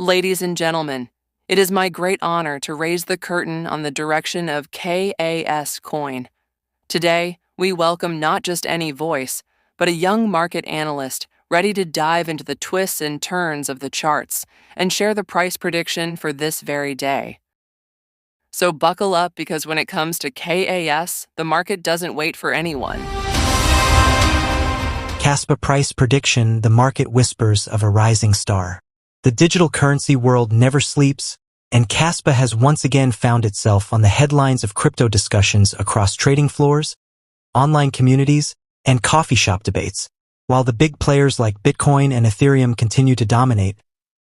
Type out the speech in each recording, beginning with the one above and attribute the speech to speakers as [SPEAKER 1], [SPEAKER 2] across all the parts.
[SPEAKER 1] Ladies and gentlemen, it is my great honor to raise the curtain on the direction of KAS Coin. Today, we welcome not just any voice, but a young market analyst ready to dive into the twists and turns of the charts and share the price prediction for this very day. So buckle up, because when it comes to KAS, the market doesn't wait for anyone.
[SPEAKER 2] KASPA price prediction, the market whispers of a rising star. The digital currency world never sleeps, and KASPA has once again found itself on the headlines of crypto discussions across trading floors, online communities, and coffee shop debates. While the big players like Bitcoin and Ethereum continue to dominate,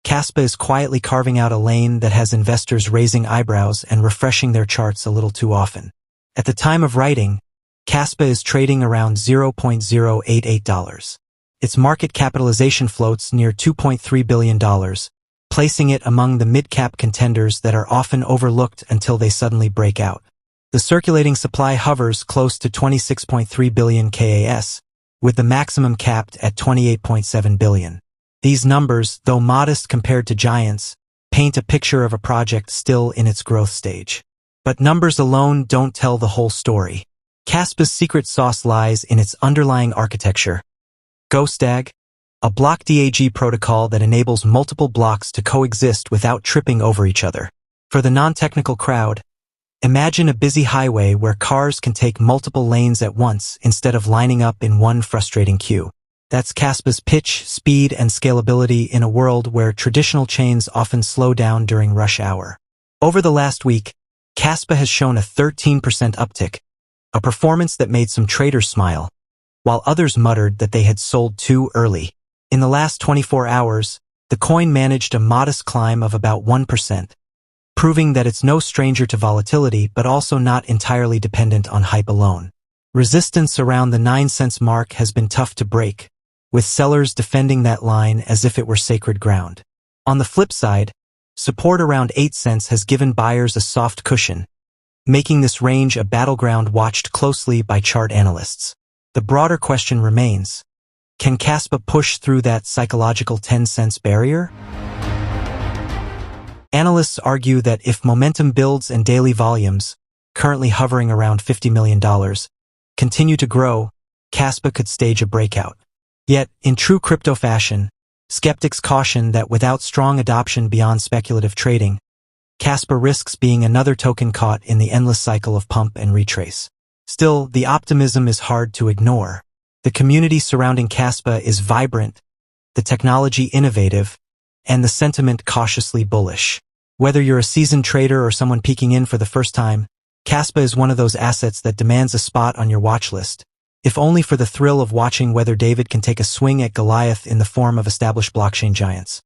[SPEAKER 2] KASPA is quietly carving out a lane that has investors raising eyebrows and refreshing their charts a little too often. At the time of writing, KASPA is trading around $0.088. Its market capitalization floats near $2.3 billion, placing it among the mid-cap contenders that are often overlooked until they suddenly break out. The circulating supply hovers close to 26.3 billion KAS, with the maximum capped at 28.7 billion. These numbers, though modest compared to giants, paint a picture of a project still in its growth stage. But numbers alone don't tell the whole story. KASPA's secret sauce lies in its underlying architecture. blockDAG, a blockDAG protocol that enables multiple blocks to coexist without tripping over each other. For the non-technical crowd, imagine a busy highway where cars can take multiple lanes at once instead of lining up in one frustrating queue. That's KASPA's pitch, speed, and scalability in a world where traditional chains often slow down during rush hour. Over the last week, KASPA has shown a 13% uptick, a performance that made some traders smile, while others muttered that they had sold too early. In the last 24 hours, the coin managed a modest climb of about 1%, proving that it's no stranger to volatility but also not entirely dependent on hype alone. Resistance around the 9 cents mark has been tough to break, with sellers defending that line as if it were sacred ground. On the flip side, support around 8 cents has given buyers a soft cushion, making this range a battleground watched closely by chart analysts. The broader question remains: can KASPA push through that psychological 10 cents barrier? Analysts argue that if momentum builds and daily volumes, currently hovering around $50 million, continue to grow, KASPA could stage a breakout. Yet, in true crypto fashion, skeptics caution that without strong adoption beyond speculative trading, KASPA risks being another token caught in the endless cycle of pump and retrace. Still, the optimism is hard to ignore. The community surrounding KASPA is vibrant, the technology innovative, and the sentiment cautiously bullish. Whether you're a seasoned trader or someone peeking in for the first time, KASPA is one of those assets that demands a spot on your watch list, if only for the thrill of watching whether David can take a swing at Goliath in the form of established blockchain giants.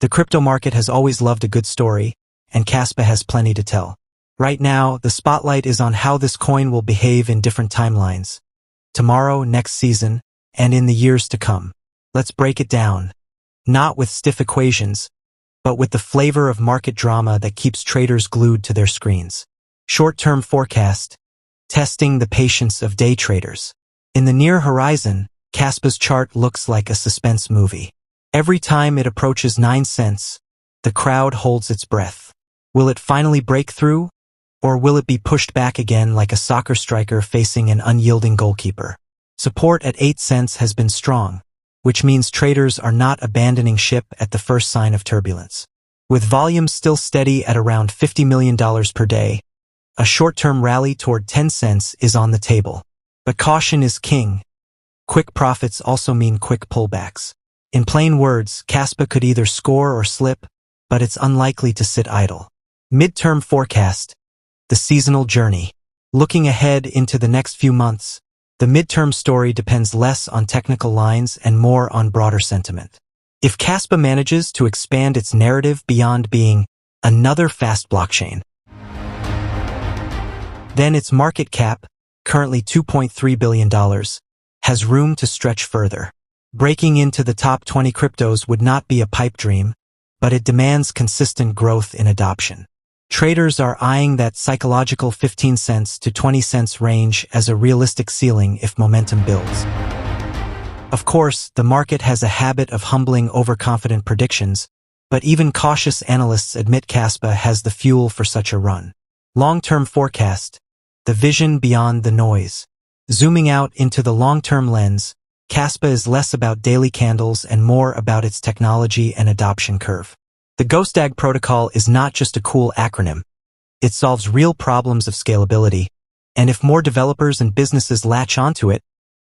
[SPEAKER 2] The crypto market has always loved a good story, and KASPA has plenty to tell. Right now, the spotlight is on how this coin will behave in different timelines. Tomorrow, next season, and in the years to come. Let's break it down. Not with stiff equations, but with the flavor of market drama that keeps traders glued to their screens. Short-term forecast, testing the patience of day traders. In the near horizon, KASPA's chart looks like a suspense movie. Every time it approaches 9 cents, the crowd holds its breath. Will it finally break through? Or will it be pushed back again like a soccer striker facing an unyielding goalkeeper? Support at 8 cents has been strong, which means traders are not abandoning ship at the first sign of turbulence. With volumes still steady at around $50 million per day, a short-term rally toward 10 cents is on the table. But caution is king. Quick profits also mean quick pullbacks. In plain words, KASPA could either score or slip, but it's unlikely to sit idle. Midterm forecast. The seasonal journey. Looking ahead into the next few months, the midterm story depends less on technical lines and more on broader sentiment. If KASPA manages to expand its narrative beyond being another fast blockchain, then its market cap, currently $2.3 billion, has room to stretch further. Breaking into the top 20 cryptos would not be a pipe dream, but it demands consistent growth in adoption. Traders are eyeing that psychological 15 cents to 20 cents range as a realistic ceiling if momentum builds. Of course, the market has a habit of humbling overconfident predictions, but even cautious analysts admit KASPA has the fuel for such a run. Long-term forecast, the vision beyond the noise. Zooming out into the long-term lens, KASPA is less about daily candles and more about its technology and adoption curve. The blockDAG protocol is not just a cool acronym. It solves real problems of scalability, and if more developers and businesses latch onto it,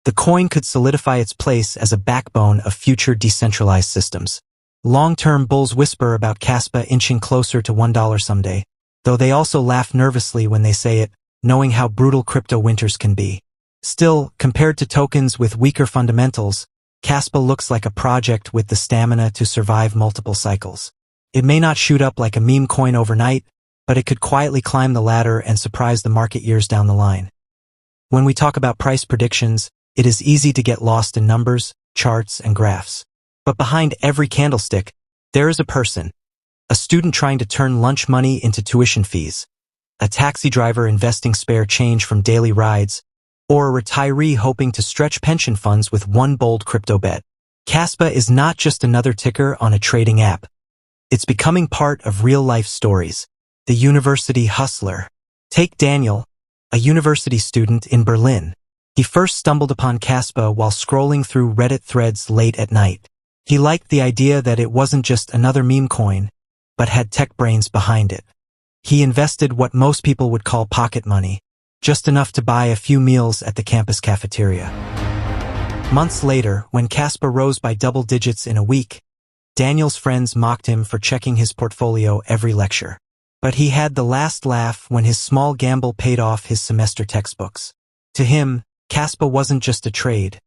[SPEAKER 2] the coin could solidify its place as a backbone of future decentralized systems. Long-term bulls whisper about KASPA inching closer to $1 someday, though they also laugh nervously when they say it, knowing how brutal crypto winters can be. Still, compared to tokens with weaker fundamentals, KASPA looks like a project with the stamina to survive multiple cycles. It may not shoot up like a meme coin overnight, but it could quietly climb the ladder and surprise the market years down the line. When we talk about price predictions, it is easy to get lost in numbers, charts, and graphs. But behind every candlestick, there is a person. A student trying to turn lunch money into tuition fees. A taxi driver investing spare change from daily rides, or a retiree hoping to stretch pension funds with one bold crypto bet. KASPA is not just another ticker on a trading app. It's becoming part of real-life stories. The university hustler. Take Daniel, a university student in Berlin. He first stumbled upon KASPA while scrolling through Reddit threads late at night. He liked the idea that it wasn't just another meme coin, but had tech brains behind it. He invested what most people would call pocket money, just enough to buy a few meals at the campus cafeteria. Months later, when KASPA rose by double digits in a week, Daniel's friends mocked him for checking his portfolio every lecture. But he had the last laugh when his small gamble paid off his semester textbooks. To him, KASPA wasn't just a trade.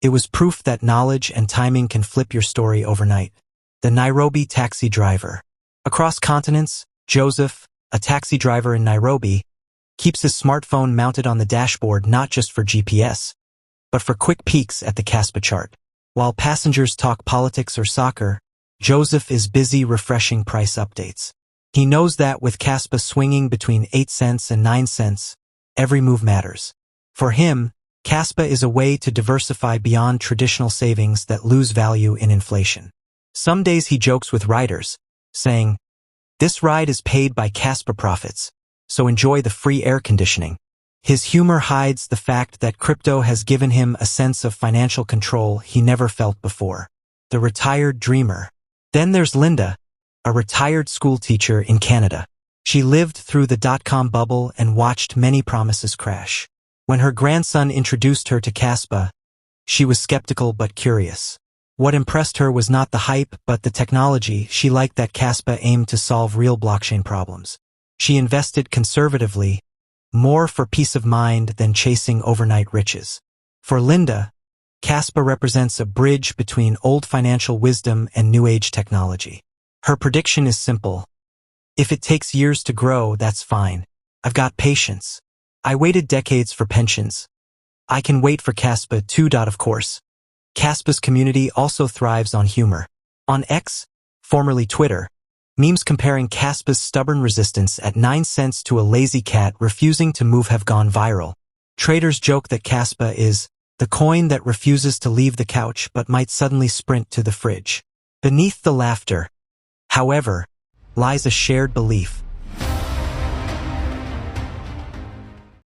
[SPEAKER 2] It was proof that knowledge and timing can flip your story overnight. The Nairobi taxi driver. Across continents, Joseph, a taxi driver in Nairobi, keeps his smartphone mounted on the dashboard not just for GPS, but for quick peeks at the KASPA chart. While passengers talk politics or soccer, Joseph is busy refreshing price updates. He knows that with KASPA swinging between 8 cents and 9 cents, every move matters. For him, KASPA is a way to diversify beyond traditional savings that lose value in inflation. Some days he jokes with riders, saying, "This ride is paid by KASPA profits, so enjoy the free air conditioning." His humor hides the fact that crypto has given him a sense of financial control he never felt before. The retired dreamer. Then there's Linda, a retired school teacher in Canada. She lived through the dot-com bubble and watched many promises crash. When her grandson introduced her to KASPA, she was skeptical but curious. What impressed her was not the hype but the technology. She liked that KASPA aimed to solve real blockchain problems. She invested conservatively, more for peace of mind than chasing overnight riches. For Linda, KASPA represents a bridge between old financial wisdom and new age technology. Her prediction is simple. If it takes years to grow, that's fine. I've got patience. I waited decades for pensions. I can wait for KASPA too. Of course. KASPA's community also thrives on humor. On X, formerly Twitter, memes comparing KASPA's stubborn resistance at 9 cents to a lazy cat refusing to move have gone viral. Traders joke that KASPA is the coin that refuses to leave the couch but might suddenly sprint to the fridge. Beneath the laughter, however, lies a shared belief.